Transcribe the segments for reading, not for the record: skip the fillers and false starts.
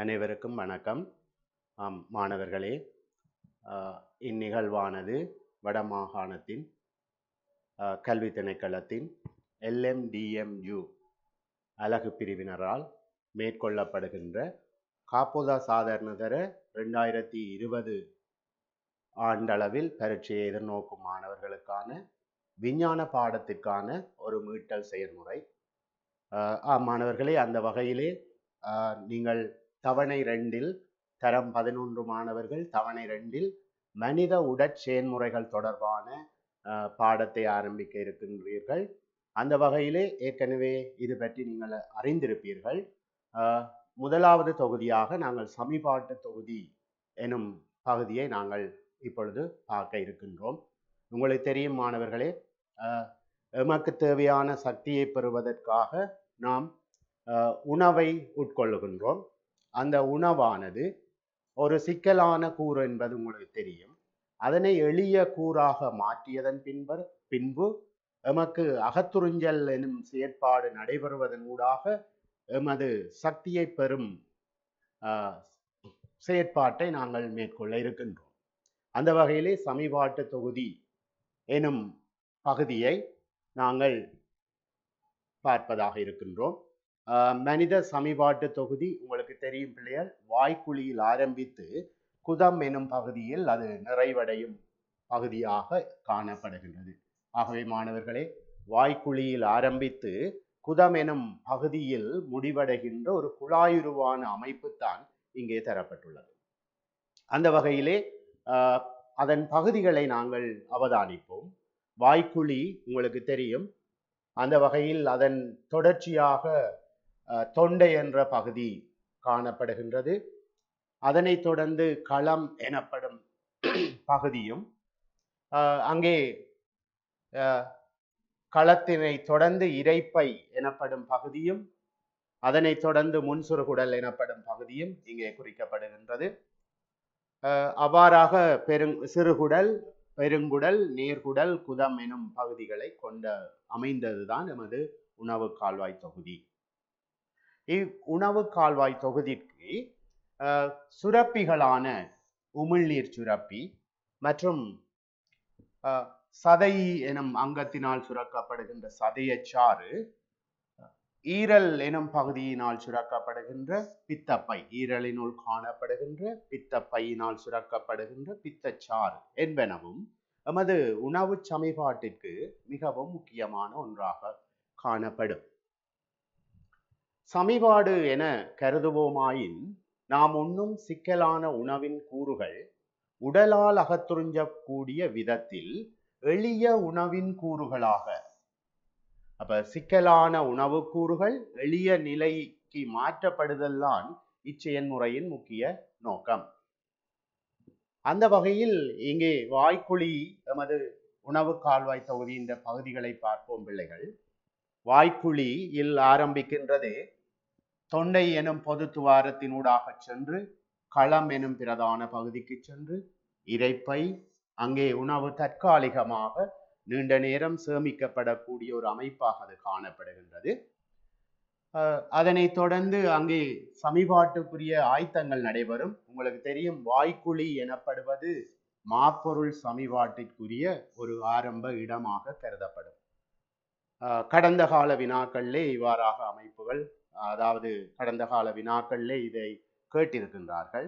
அனைவருக்கும் வணக்கம். மாணவர்களே, இந்நிகழ்வானது வடமாகாணத்தின் கல்வி திணைக்களத்தின் LMDMU அலகு பிரிவினரால் மேற்கொள்ளப்படுகின்ற காப்போதா சாதாரணதர 2020 ஆண்டளவில் பரீட்சையை எதிர்நோக்கும் மாணவர்களுக்கான விஞ்ஞான பாடத்திற்கான ஒரு மீட்டல் செயல்முறை. மாணவர்களே, அந்த வகையிலே நீங்கள் தவணை 2 தரம் 11 மாணவர்கள் தவணை 2 மனித உடற்செயன்முறைகள் தொடர்பான பாடத்தை ஆரம்பிக்க இருக்கின்றீர்கள். அந்த வகையிலே ஏற்கனவே இது பற்றி நீங்கள் அறிந்திருப்பீர்கள். முதலாவது தொகுதியாக நாங்கள் சமிபாட்டு தொகுதி எனும் பகுதியை நாங்கள் இப்பொழுது பார்க்க இருக்கின்றோம். உங்களுக்கு தெரியும் மாணவர்களே, எமக்கு தேவையான சக்தியை பெறுவதற்காக நாம் உணவை உட்கொள்ளுகின்றோம். அந்த உணவானது ஒரு சிக்கலான கூறு என்பது உங்களுக்கு தெரியும். அதனை எளிய கூறாக மாற்றியதன் பின்பு எமக்கு அகத்துறிஞ்சல் எனும் செயற்பாடு நடைபெறுவதன் ஊடாக எமது சக்தியை பெறும் செயற்பாட்டை நாங்கள் மேற்கொள்ள இருக்கின்றோம். அந்த வகையிலே சமிபாட்டு தொகுதி எனும் பகுதியை நாங்கள் பார்ப்பதாக இருக்கின்றோம். மனித சமிபாட்டு தொகுதி உங்களுக்கு தெரியும் பிள்ளைகள், வாய்க்குழியில் ஆரம்பித்து குதம் எனும் பகுதியில் அது நிறைவடையும் பகுதியாக காணப்படுகின்றது. ஆகவே மாணவர்களே, வாய்க்குழியில் ஆரம்பித்து குதம் எனும் பகுதியில் முடிவடைகின்ற ஒரு குழாயுருவான அமைப்பு தான் இங்கே தரப்பட்டுள்ளது. அந்த வகையிலே அதன் பகுதிகளை நாங்கள் அவதானிப்போம். வாய்க்குழி உங்களுக்கு தெரியும். அந்த வகையில் அதன் தொடர்ச்சியாக தொண்டை என்ற பகுதி காணப்படுகின்றது. அதனைத் தொடர்ந்து களம் எனப்படும் பகுதியும், அங்கே களத்தினை தொடர்ந்து இரைப்பை எனப்படும் பகுதியும், அதனைத் தொடர்ந்து முன்சுறுகுடல் எனப்படும் பகுதியும் இங்கே குறிக்கப்படுகின்றது. அவ்வாறாக சிறுகுடல், பெருங்குடல், நீர்குடல், குதம் எனும் பகுதிகளை கொண்ட அமைந்ததுதான் எமது உணவு கால்வாய் தொகுதி. இவ்வுணவு கால்வாய் தொகுதிக்கு சுரப்பிகளான உமிழ்நீர் சுரப்பி மற்றும் சதை எனும் அங்கத்தினால் சுரக்கப்படுகின்ற சதையச்சாறு, ஈரல் எனும் பகுதியினால் சுரக்கப்படுகின்ற பித்தப்பை, ஈரலினுள் காணப்படுகின்ற பித்தப்பையினால் சுரக்கப்படுகின்ற பித்தச்சாறு என்பனவும் எமது உணவு சமிபாட்டிற்கு மிகவும் முக்கியமான ஒன்றாக காணப்படும். சமிபாடு என கருதுவோமாயின், நாம் உண்ணும் சிக்கலான உணவின் கூறுகள் உடலால் அகத்துறிஞ்சக்கூடிய விதத்தில் எளிய உணவின் கூறுகளாக, அப்ப சிக்கலான உணவு கூறுகள் எளிய நிலைக்கு மாற்றப்படுதல்தான் இச்செயல்முறையின் முக்கிய நோக்கம். அந்த வகையில் இங்கே வாய்க்குழி எமது உணவு கால்வாய் தொகுதியின் பகுதிகளை பார்ப்போம் பிள்ளைகள். வாய்க்குழியில் ஆரம்பிக்கின்றது. தொண்டை எனும் பொது துவாரத்தினூடாக சென்று களம் எனும் பிரதான பகுதிக்கு சென்று இரைப்பை, அங்கே உணவு தற்காலிகமாக நீண்ட நேரம் சேமிக்கப்படக்கூடிய ஒரு அமைப்பாக அது காணப்படுகின்றது. அதனைத் தொடர்ந்து அங்கே சமிபாட்டுக்குரிய ஆயத்தங்கள் நடைபெறும். உங்களுக்கு தெரியும், வாய்க்குழி எனப்படுவது மாப்பொருள் சமிபாட்டிற்குரிய ஒரு ஆரம்ப இடமாக கருதப்படும். கடந்த கால வினாக்களிலே இவ்வாறாக அமைப்புகள், அதாவது கடந்த கால வினாக்களிலே இதை கேட்டிருக்கின்றார்கள்.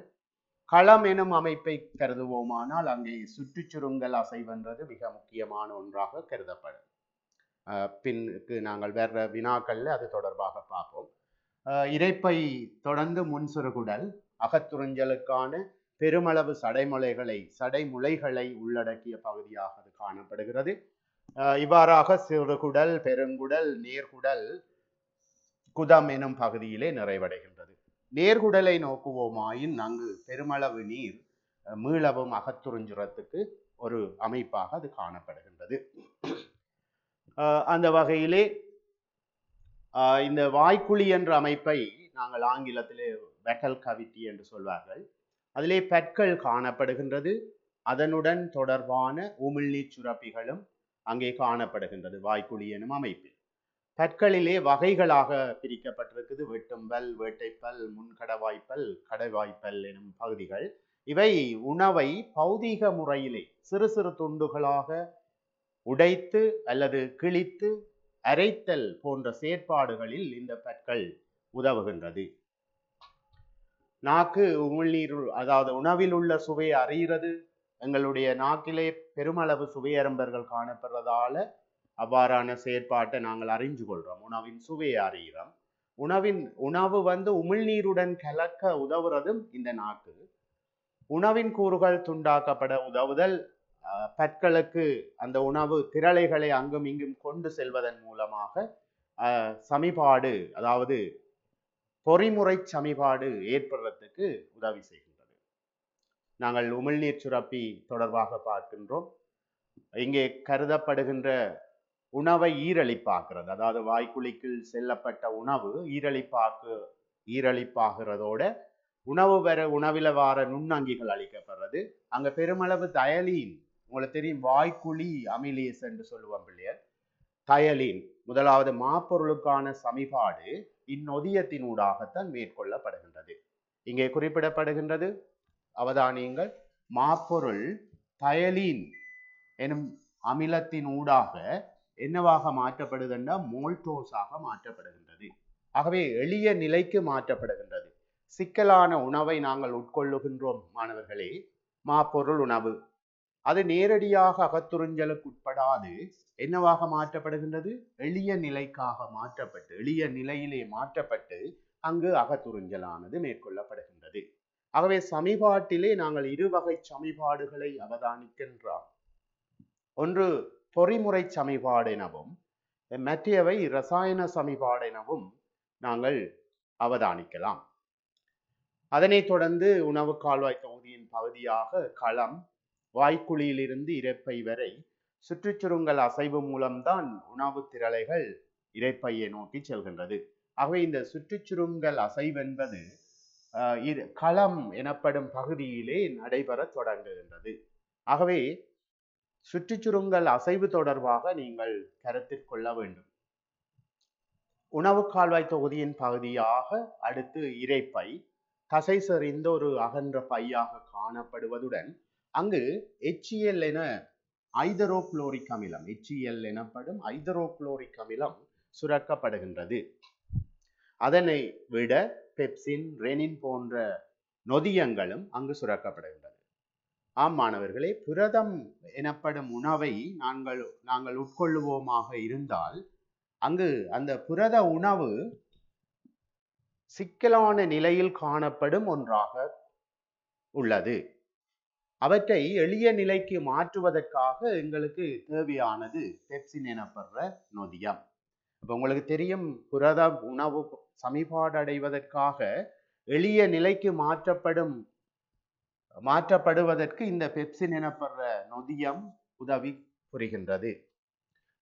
களம் எனும் அமைப்பை கருதுவோமானால் அங்கே சுற்றுச்சுருங்கல் அசைவென்றது மிக முக்கியமான ஒன்றாக கருதப்படும். பின்னுக்கு நாங்கள் வேற வினாக்களில் அது தொடர்பாக பார்ப்போம். இரைப்பை தொடர்ந்து முன்சுறுகுடல் அகத்துறிஞ்சலுக்கான பெருமளவு சடைமுலைகளை உள்ளடக்கிய பகுதியாக அது காணப்படுகிறது. இவ்வாறாக சிறுகுடல், பெருங்குடல், நேர்குடல், குதம் எனும் பகுதியிலே நிறைவடைகின்றது. நேர்குடலை நோக்குவோமாயின் அங்கு பெருமளவு நீர் மீளவும் அகத்துறிஞ்சுறத்துக்கு ஒரு அமைப்பாக அது காணப்படுகின்றது. அந்த வகையிலே இந்த வாய்க்குழி என்ற அமைப்பை நாங்கள் ஆங்கிலத்திலே வெட்டல் கவிட்டி என்று சொல்வார்கள். அதிலே பற்கள் காணப்படுகின்றது. அதனுடன் தொடர்பான உமிழ்நீர் சுரப்பிகளும் அங்கே காணப்படுகின்றது வாய்க்குழி எனும் அமைப்பில். பற்களிலே வகைகளாக பிரிக்கப்பட்டிருக்குது. வெட்டும்பல், வேட்டைப்பல், முன்கடவாய்ப்பல், கடைவாய்ப்பல் எனும் பகுதிகள். இவை உணவை பௌதீக முறையிலே சிறு சிறு துண்டுகளாக உடைத்து அல்லது கிழித்து அரைத்தல் போன்ற செயற்பாடுகளில் இந்த பற்கள் உதவுகின்றது. நாக்கு உமிழ்நீர், அதாவது உணவில் உள்ள சுவையை அறிகிறது. எங்களுடைய நாக்கிலே பெருமளவு சுவையரம்பர்கள் காணப்படுறதால அவ்வாறான செயற்பாட்டை நாங்கள் அறிஞ்சு கொள்றோம். உணவின் சுவையை அறிகிறோம். உணவு உமிழ்நீருடன் கலக்க உதவுறதும் இந்த நாக்கு. உணவின் கூறுகள் துண்டாக்கப்பட உதவுதல், பற்களுக்கு அந்த உணவு திரளைகளை அங்கும் இங்கும் கொண்டு செல்வதன் மூலமாக சமிபாடு, அதாவது பொறிமுறை சமிபாடு ஏற்படுறதுக்கு உதவி செய்கின்றது. நாங்கள் உமிழ்நீர் சுரப்பி தொடர்பாக பார்க்கின்றோம். இங்கே கருதப்படுகின்ற உணவை ஈரலிப்பாக்குறது, அதாவது வாய்க்குழிக்குள் செல்லப்பட்ட உணவு ஈரலிப்பாகிறதோட உணவில வார நுண்ணங்கிகள் அளிக்கப்படுறது. அங்க பெருமளவு தயலீன், உங்களுக்கு தெரியும், வாய்க்குழி அமிலேஸ் என்று சொல்லுவோம் பிள்ளையர். தயலீன் முதலாவது மாப்பொருளுக்கான சமிபாடு இந்நொதியத்தினூடாகத்தான் மேற்கொள்ளப்படுகின்றது. இங்கே குறிப்பிடப்படுகின்றது, அவதானியங்கள், மாப்பொருள் தயலீன் எனும் அமிலத்தின் ஊடாக என்னவாக மாற்றப்படுகின்ற மோல்டோஸாக மாற்றப்படுகின்றது. ஆகவே எளிய நிலைக்கு மாற்றப்படுகின்றது. சிக்கலான உணவை நாங்கள் உட்கொள்ளுகின்றோம் மாணவர்களே, மாப்பொருள் உணவு அது நேரடியாக அகத்துறிஞ்சலுக்கு உட்படாது என்னவாக மாற்றப்படுகின்றது, எளிய நிலைக்காக மாற்றப்பட்டு, எளிய நிலையிலே மாற்றப்பட்டு அங்கு அகத்துறிஞ்சலானது மேற்கொள்ளப்படுகின்றது. ஆகவே சமிபாட்டிலே நாங்கள் இருவகை சமிபாடுகளை அவதானிக்கின்றோம். ஒன்று பொறிமுறை சமிபாடு எனவும் மற்றவை இரசாயன சமிபாடு எனவும் நாங்கள் அவதானிக்கலாம். அதனைத் தொடர்ந்து உணவு கால்வாய் தொகுதியின் பகுதியாக களம், வாய்க்குழியிலிருந்து இரைப்பை வரை சுற்றுச்சுருங்கல் அசைவு மூலம்தான் உணவு திரளைகள் இரைப்பையை நோக்கி செல்கின்றது. ஆகவே இந்த சுற்றுச்சுருங்கல் அசைவென்பது களம் எனப்படும் பகுதியிலே நடைபெற தொடங்குகின்றது. ஆகவே சுற்றுச்சுருங்கல் அசைவு தொடர்பாக நீங்கள் கருத்தில் கொள்ள வேண்டும். உணவு கால்வாய் தொகுதியின் பகுதியாக அடுத்து இரைப்பை தசை செறிந்த ஒரு அகன்ற பையாக காணப்படுவதுடன் அங்கு HCl என ஐதரோகுளோரிக் அமிலம், HCl எனப்படும் ஐதரோகுளோரிக் அமிலம் சுரக்கப்படுகின்றது. அதனை விட பெப்சின், ரெனின் போன்ற நொதியங்களும் அங்கு சுரக்கப்படுகின்றது. ஆம் மாணவர்களே, புரதம் எனப்படும் உணவை நாங்கள் உட்கொள்ளுவோமாக இருந்தால் அங்கு அந்த புரத உணவு சிக்கலான நிலையில் காணப்படும் ஒன்றாக உள்ளது. அவற்றை எளிய நிலைக்கு மாற்றுவதற்காக எங்களுக்கு தேவையானது பெப்சின் எனப்படுற நொதியம். இப்போ உங்களுக்கு தெரியும், புரத உணவு சமிபாடு அடைவதற்காக எளிய நிலைக்கு மாற்றப்படுவதற்கு இந்த பெப்சின் எனப்படுற நொதியம் உதவி புரிகின்றது.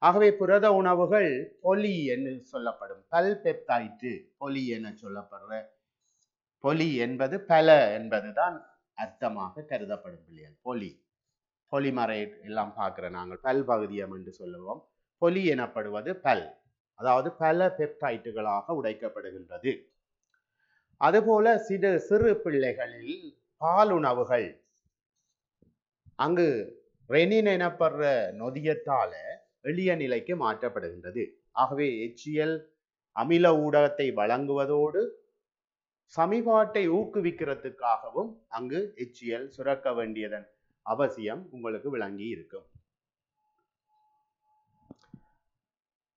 ஆகவே புரத உணவுகள் பொலி என்று சொல்லப்படும் பல் பெப்டைடு, பொலி என சொல்லப்படுற, பொலி என்பது பல என்பதுதான் அர்த்தமாக கருதப்படும் பிள்ளைகள். பொலிமரேட் எல்லாம் பார்க்கிற நாங்கள் பல் பகுதியம் என்று சொல்லுவோம். பொலி எனப்படுவது பல், அதாவது பல பெப்டைட்டுகளாக உடைக்கப்படுகின்றது. அதுபோல சிறு பிள்ளைகளில் பால் உணவுகள் அங்கு ரெனின் எனப்படுற நொதியத்தால எளிய நிலைக்கு மாற்றப்படுகின்றது. ஆகவே HCl அமில ஊடகத்தை வழங்குவதோடு சமிபாட்டை ஊக்குவிக்கிறதுக்காகவும் அங்கு HCl சுரக்க வேண்டியதன் அவசியம் உங்களுக்கு விளங்கி இருக்கும்.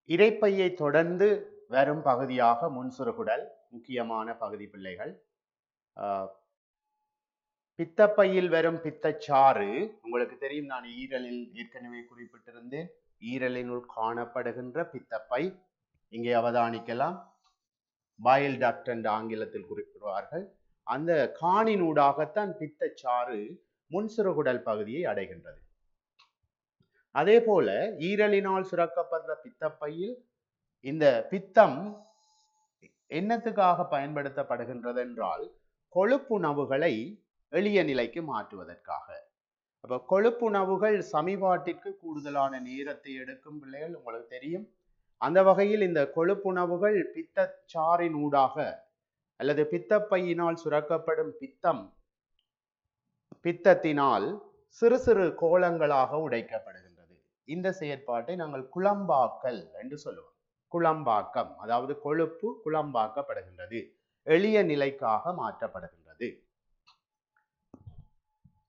இரைப்பையை தொடர்ந்து வரும் பகுதியாக முன்சுருகுடல் முக்கியமான பகுதி பிள்ளைகள். பித்தப்பையில் வரும் பித்தச்சாறு உங்களுக்கு தெரியும், நான் ஈரலில் ஏற்கனவே குறிப்பிட்டிருந்தேன். ஈரலினுள் காணப்படுகின்ற பித்தப்பை இங்கே அவதானிக்கலாம். பாயில் டக்ட் என்று ஆங்கிலத்தில் குறிப்பிடுவார்கள். அந்த காணினூடாகத்தான் பித்தச்சாறு முன்சுருகுடல் பகுதியை அடைகின்றது. அதே போல ஈரலினால் சுரக்கப்படுற பித்தப்பையில் இந்த பித்தம் என்னத்துக்காக பயன்படுத்தப்படுகின்றது என்றால் கொழுப்புணவுகளை எளிய நிலைக்கு மாற்றுவதற்காக. அப்ப கொழுப்புணவுகள் சமிபாட்டிற்கு கூடுதலான நேரத்தை எடுக்கும் பிள்ளைகள் உங்களுக்கு தெரியும். அந்த வகையில் இந்த கொழுப்புணவுகள் பித்தச்சாறின் ஊடாக அல்லது பித்தப்பையினால் சுரக்கப்படும் பித்தத்தினால் சிறு சிறு கோளங்களாக உடைக்கப்படுகின்றது. இந்த செயற்பாட்டை நாங்கள் குழம்பாக்கல் என்று சொல்லுவோம். குழம்பாக்கம், அதாவது கொழுப்பு குழம்பாக்கப்படுகின்றது, எளிய நிலைக்காக மாற்றப்படுகின்றது.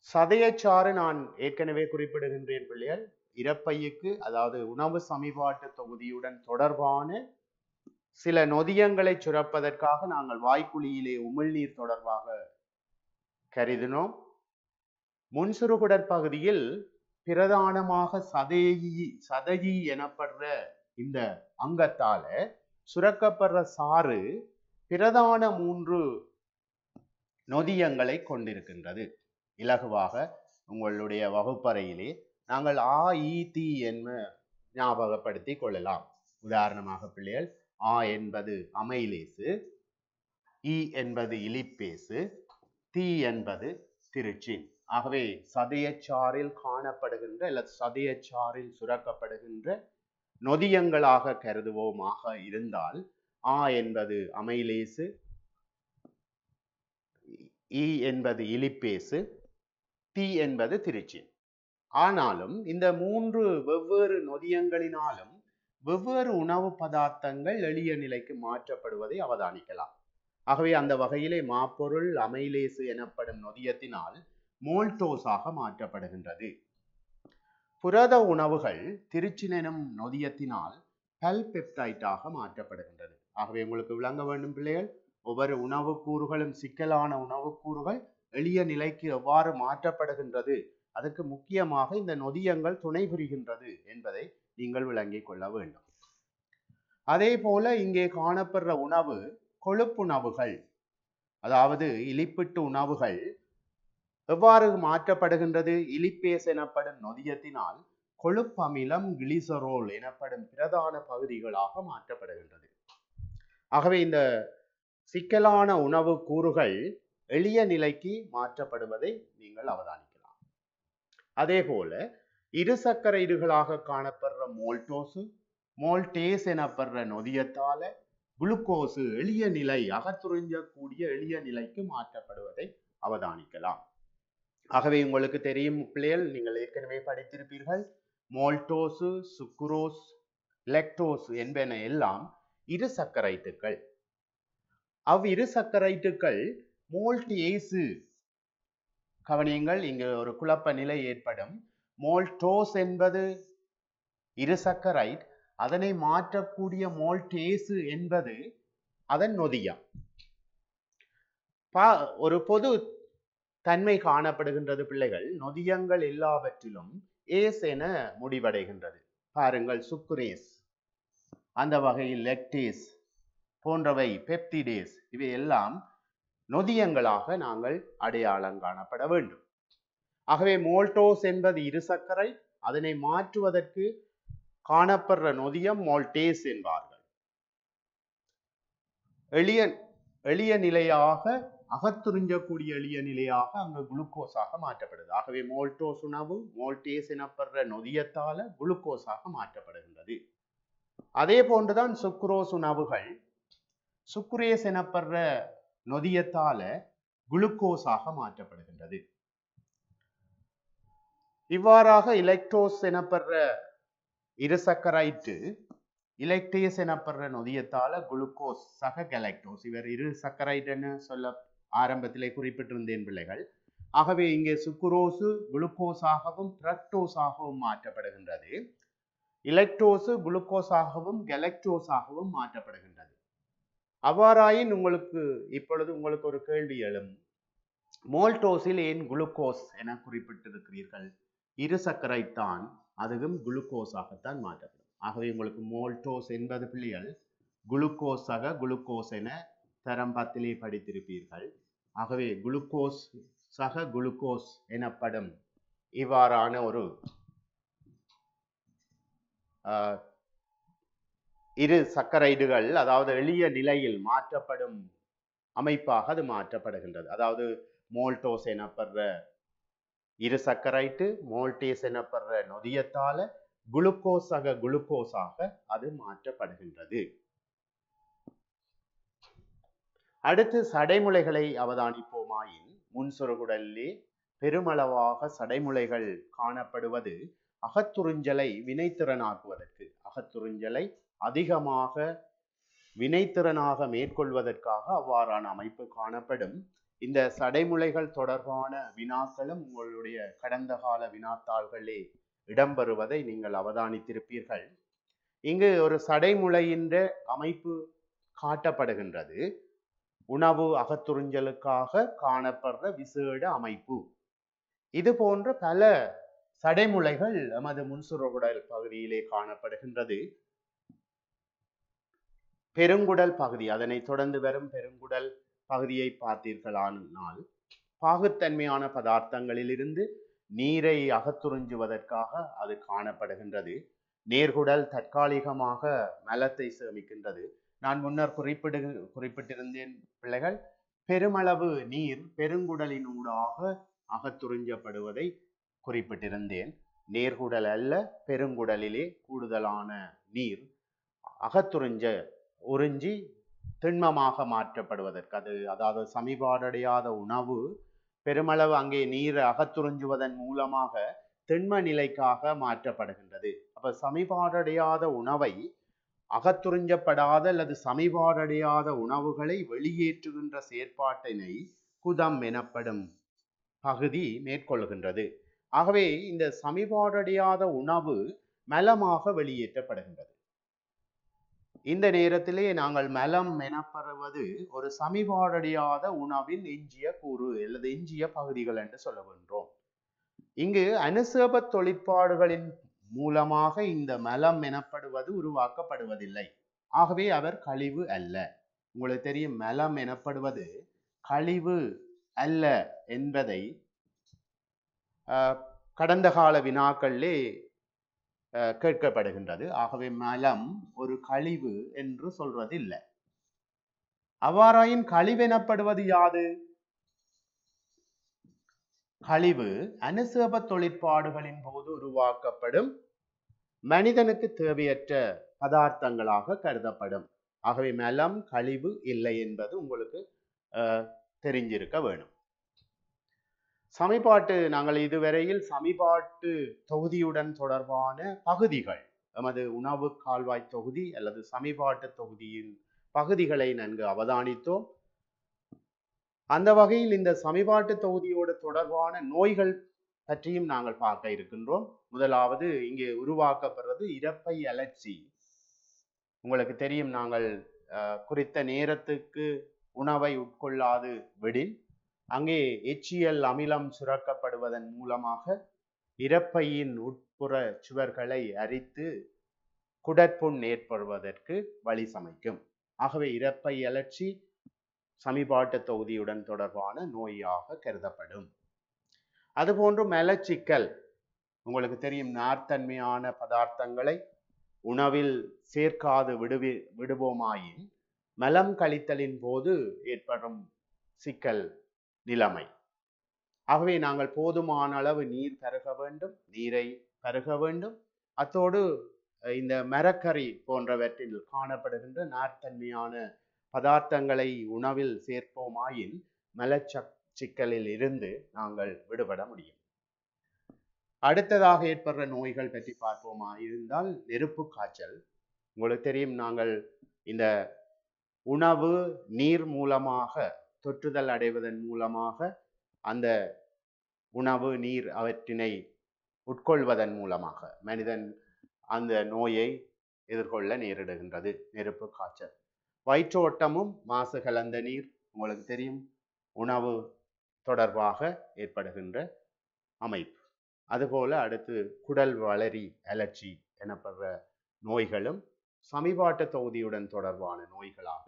சதையச்சாறு நான் ஏற்கனவே குறிப்பிடுகின்றேன் பிள்ளைகள், இரைப்பைக்கு அதாவது உணவு சமிபாட்டு தொகுதியுடன் தொடர்பான சில நொதியங்களை சுரப்பதற்காக நாங்கள் வாய்க்குழியிலே உமிழ்நீர் தொடர்பாக கருதினோம். முன்சிறுகுடற் பகுதியில் பிரதானமாக சதயி எனப்படுற இந்த அங்கத்தால சுரக்கப்படுற சாறு பிரதான 3 நொதியங்களை கொண்டிருக்கின்றது. இலகுவாக உங்களுடைய வகுப்பறையிலே நாங்கள் ஆ ஈ தி என்ன ஞாபகப்படுத்தி கொள்ளலாம். உதாரணமாக பிள்ளைகள், ஆ என்பது அமைலேசு, இ என்பது இலிப்பேசு, தி என்பது திருச்சின். ஆகவே சதையச்சாறில் காணப்படுகின்ற அல்லது சதையச்சாறில் சுரக்கப்படுகின்ற நொதியங்களாக கருதுவோமாக இருந்தால், ஆ என்பது அமைலேசு, இ என்பது இலிப்பேசு, தி என்பது திருச்சின். ஆனாலும் இந்த 3 வெவ்வேறு நொதியங்களினாலும் வெவ்வேறு உணவு பதார்த்தங்கள் எளிய நிலைக்கு மாற்றப்படுவதை அவதானிக்கலாம். ஆகவே அந்த வகையிலே மாப்பொருள் அமைலேசு எனப்படும் நொதியத்தினால் மோல்டோஸாக மாற்றப்படுகின்றது. புரத உணவுகள் திருச்சின் எனும் நொதியத்தினால் பல்பெப்டைட்டாக மாற்றப்படுகின்றது. ஆகவே உங்களுக்கு விளங்க வேண்டும் பிள்ளைகள், ஒவ்வொரு உணவு கூறுகளும், சிக்கலான உணவு கூறுகள் எளிய நிலைக்கு எவ்வாறு மாற்றப்படுகின்றது, அதற்கு முக்கியமாக இந்த நொதியங்கள் துணை புரிகின்றது என்பதை நீங்கள் விளங்கிக் கொள்ள வேண்டும். அதே போல இங்கே காணப்படுற உணவு கொழுப்புணவுகள், அதாவது இலிப்பிட்டு உணவுகள் எவ்வாறு மாற்றப்படுகின்றது? இலிப்பேஸ் எனப்படும் நொதியத்தினால் கொழுப்பமிலம் கிளிசரோல் எனப்படும் பிரதான பகுதிகளாக மாற்றப்படுகின்றது. ஆகவே இந்த சிக்கலான உணவு கூறுகள் எளிய நிலைக்கு மாற்றப்படுவதை நீங்கள் அவதானிக்கலாம். அதே போல இருசக்கரைடுகளாக காணப்படுற மோல்டோசு, மோல்டேஸ் எனப்படுற நொதியத்தால குளுக்கோசு எளிய நிலை, அகத்துறிஞ்சக்கூடிய எளிய நிலைக்கு மாற்றப்படுவதை அவதானிக்கலாம். ஆகவே உங்களுக்கு தெரியும் பிள்ளைகள், நீங்கள் ஏற்கனவே படித்திருப்பீர்கள், மோல்டோசு, சுக்குரோஸ், லெக்டோஸ் என்பன எல்லாம் இருசக்கரைட்டுகள். இருசக்கரைட்டுகள் மோல்டேசு, கவனியுங்கள், இங்கு ஒரு குழப்ப நிலை ஏற்படும். மோல்டோஸ் என்பது இருசக்கரைட், அதனை மாற்றக்கூடிய மோல்டேசு என்பது அதன் நொதியம். ஒரு பொது தன்மை காணப்படுகின்றது பிள்ளைகள், நொதியங்கள் எல்லாவற்றிலும் ஏஸ் என முடிவடைகின்றது. பாருங்கள், சுக்குரேஸ், அந்த வகையில் லெக்டேஸ் போன்றவை, பெப்டிடேஸ், இவை எல்லாம் நொதியங்களாக நாங்கள் அடையாளம் காணப்பட வேண்டும். ஆகவே மோல்டோஸ் என்பது இருசக்கரை, அதனை மாற்றுவதற்கு காணப்படுற நொதியம் மோல்டேஸ் என்பார்கள். எளிய நிலையாக, அகத்துறிஞ்சக்கூடிய எளிய நிலையாக அங்கு குளுக்கோஸாக மாற்றப்படுது. ஆகவே மோல்டோஸ் உணவு மோல்டேஸ் எனப்படுற நொதியத்தால குளுக்கோஸாக மாற்றப்படுகின்றது. அதே போன்றுதான் சுக்ரோஸ் உணவுகள் சுக்ரேஸ் எனப்படுற நொதியத்தால குளுக்கோஸாக மாற்றப்படுகின்றது. இவ்வாறாக இலக்டோஸ் எனப்படுற இருசக்கரைட்டு இலக்டேஸ் எனப்படுற நொதியத்தால குளுக்கோஸ் சக கலக்டோஸ், இவர் இருசக்கரைட்டுன்னு சொல்ல ஆரம்பத்திலே குறிப்பிட்டிருந்தேன் பிள்ளைகள். ஆகவே இங்கே சுக்குரோசு குளுக்கோஸாகவும் பிரக்டோஸாகவும் மாற்றப்படுகின்றது, இலக்டோசு குளுக்கோஸாகவும் கலக்டோஸாகவும் மாற்றப்படுகின்றது. அவ்வாறாயின் இப்பொழுது உங்களுக்கு ஒரு கேள்வி எழும், மோல்டோஸில் ஏன் குளுக்கோஸ் என குறிப்பிட்டிருக்கிறீர்கள்? இருசக்கரைட் தான், அதுவும் குளுக்கோஸாகத்தான் மாற்றப்படும். ஆகவே உங்களுக்கு மோல்டோஸ் என்பது பிள்ளைகள் குளுக்கோஸ் சக குளுக்கோஸ் என தரம் 10 படித்திருப்பீர்கள். ஆகவே குளுக்கோஸ் சக குளுக்கோஸ் எனப்படும் இவ்வாறான ஒரு இரு சக்கரைடுகள், அதாவது எளிய நிலையில் மாற்றப்படும் அமைப்பாக அது மாற்றப்படுகின்றது. அதாவது மோல்டோஸ் எனப்படுற இருசக்கரைட்டு மோல்டேஸ் எனப்படுற நொதியத்தால குளுக்கோஸாக அது மாற்றப்படுகின்றது. அடுத்து சடைமுலைகளை அவதானிப்போமாயின் முன்சுருகுடலிலே பெருமளவாக சடைமுலைகள் காணப்படுவது அகத்துறிஞ்சலை வினைத்திறனாக்குவதற்கு, அகத்துறிஞ்சலை அதிகமாக வினைத்திறனாக மேற்கொள்வதற்காக அவ்வாறான அமைப்பு காணப்படும். இந்த சடைமுலைகள் தொடர்பான வினாக்களும் உங்களுடைய கடந்த கால வினாத்தாள்களே இடம்பெறுவதை நீங்கள் அவதானித்திருப்பீர்கள். இங்கு ஒரு சடைமுலையின் அமைப்பு காட்டப்படுகின்றது. உணவு அகத்துறிஞ்சலுக்காக காணப்படுற விசேட அமைப்பு. இது போன்ற பல சடைமுலைகள் நமது முன்சுருகுடல் பகுதியிலே காணப்படுகின்றது. பெருங்குடல் பகுதி, அதனை தொடர்ந்து வரும் பெருங்குடல் பகுதியை பார்த்தீர்களானால் பாகுத்தன்மையான பதார்த்தங்களிலிருந்து நீரை அகத்துறிஞ்சுவதற்காக அது காணப்படுகின்றது. நேர்குடல் தற்காலிகமாக மலத்தை சேமிக்கின்றது. நான் முன்னர் குறிப்பிட்டிருந்தேன் பிள்ளைகள், பெருமளவு நீர் பெருங்குடலின் ஊடாக அகத்துறிஞ்சப்படுவதை குறிப்பிட்டிருந்தேன். நேர்குடல் அல்ல, பெருங்குடலிலே கூடுதலான நீர் உறிஞ்சி திண்மமாக மாற்றப்படுவதற்கு, அதாவது சமிபாடடையாத உணவு பெருமளவு அங்கே நீர் அகத்துறிஞ்சுவதன் மூலமாக திண்ம நிலைக்காக மாற்றப்படுகின்றது. அப்ப சமிபாடடையாத உணவை அகத்துறிஞ்சப்படாத அல்லது சமிபாடடையாத உணவுகளை வெளியேற்றுகின்ற செயற்பாட்டினை குதம் எனப்படும் பகுதி மேற்கொள்கின்றது. ஆகவே இந்த சமிபாடடையாத உணவு மலமாக வெளியேற்றப்படுகின்றது. இந்த நேரத்திலே நாங்கள் மலம் எனப்படுவது ஒரு சமிபாடடையாத உணவின் எஞ்சிய கூறு அல்லது எஞ்சிய பகுதிகள் என்று சொல்லுகின்றோம். இங்கு அனுசேப தொழிற்பாடுகளின் மூலமாக இந்த மலம் எனப்படுவது உருவாக்கப்படுவதில்லை. ஆகவே அவர் கழிவு அல்ல. உங்களுக்கு தெரியும், மலம் எனப்படுவது கழிவு அல்ல என்பதை கடந்த கால வினாக்களிலே கேட்கப்படுகின்றது. ஆகவே மலம் ஒரு கழிவு என்று சொல்றது இல்லை. அவ்வாறாயின் கழிவு எனப்படுவது யாது? கழிவு அனுசேப தொழிற்பாடுகளின் போது உருவாக்கப்படும் மனிதனுக்கு தேவையற்ற பதார்த்தங்களாக கருதப்படும். ஆகவே மலம் கழிவு இல்லை என்பது உங்களுக்கு தெரிஞ்சிருக்க வேணும். சமிபாட்டு, நாங்கள் இதுவரையில் சமிபாட்டு தொகுதியுடன் தொடர்பான பகுதிகள், நமது உணவு கால்வாய் தொகுதி அல்லது சமிபாட்டு தொகுதியின் பகுதிகளை நன்கு அவதானித்தோம். அந்த வகையில் இந்த சமிபாட்டு தொகுதியோடு தொடர்பான நோய்கள் பற்றியும் நாங்கள் பார்க்க இருக்கின்றோம். முதலாவது இங்கே உருவாக்கப்படுறது இரப்பை அலர்ச்சி. உங்களுக்கு தெரியும், நாங்கள் குறித்த நேரத்துக்கு உணவை உட்கொள்ளாது விடின் அங்கே எச்சியல் அமிலம் சுரக்கப்படுவதன் மூலமாக இரப்பையின் உட்புற சுவர்களை அரித்து குடற்புண் ஏற்படுவதற்கு வழி சமைக்கும். ஆகவே இரப்பை அலர்ச்சி சமிபாட்டு தொகுதியுடன் தொடர்பான நோயாக கருதப்படும். அதுபோன்று மலச்சிக்கல், உங்களுக்கு தெரியும், நார்த்தன்மையான பதார்த்தங்களை உணவில் சேர்க்காது விடுவோமாயின் மலம் கழித்தலின் போது ஏற்படும் சிக்கல் நிலைமை. ஆகவே நாங்கள் போதுமான அளவு நீர் பருக வேண்டும், நீரை பருக வேண்டும். அத்தோடு இந்த மரக்கறி போன்றவற்றில் காணப்படுகின்ற நார்த்தன்மையான பதார்த்தங்களை உணவில் சேர்ப்போமாயின் மலச்சிக்கலில் இருந்து நாங்கள் விடுபட முடியும். அடுத்ததாக ஏற்படுற நோய்கள் பற்றி பார்ப்போமா இருந்தால் நெருப்பு காய்ச்சல். உங்களுக்கு தெரியும், நாங்கள் இந்த உணவு நீர் மூலமாக தொற்றுதல் அடைவதன் மூலமாக அந்த உணவு நீர் அவற்றினை உட்கொள்வதன் மூலமாக மனிதன் அந்த நோயை எதிர்கொள்ள நேரிடுகின்றது, நெருப்பு காய்ச்சல். வயிற்றோட்டமும் மாசு கலந்த நீர், உங்களுக்கு தெரியும், உணவு தொடர்பாக ஏற்படுகின்ற அமைப்பு. அதுபோல அடுத்து குடல் வளரி அலர்ச்சி எனப்படுற நோய்களும் சமிபாட்டு தொகுதியுடன் தொடர்பான நோய்களாக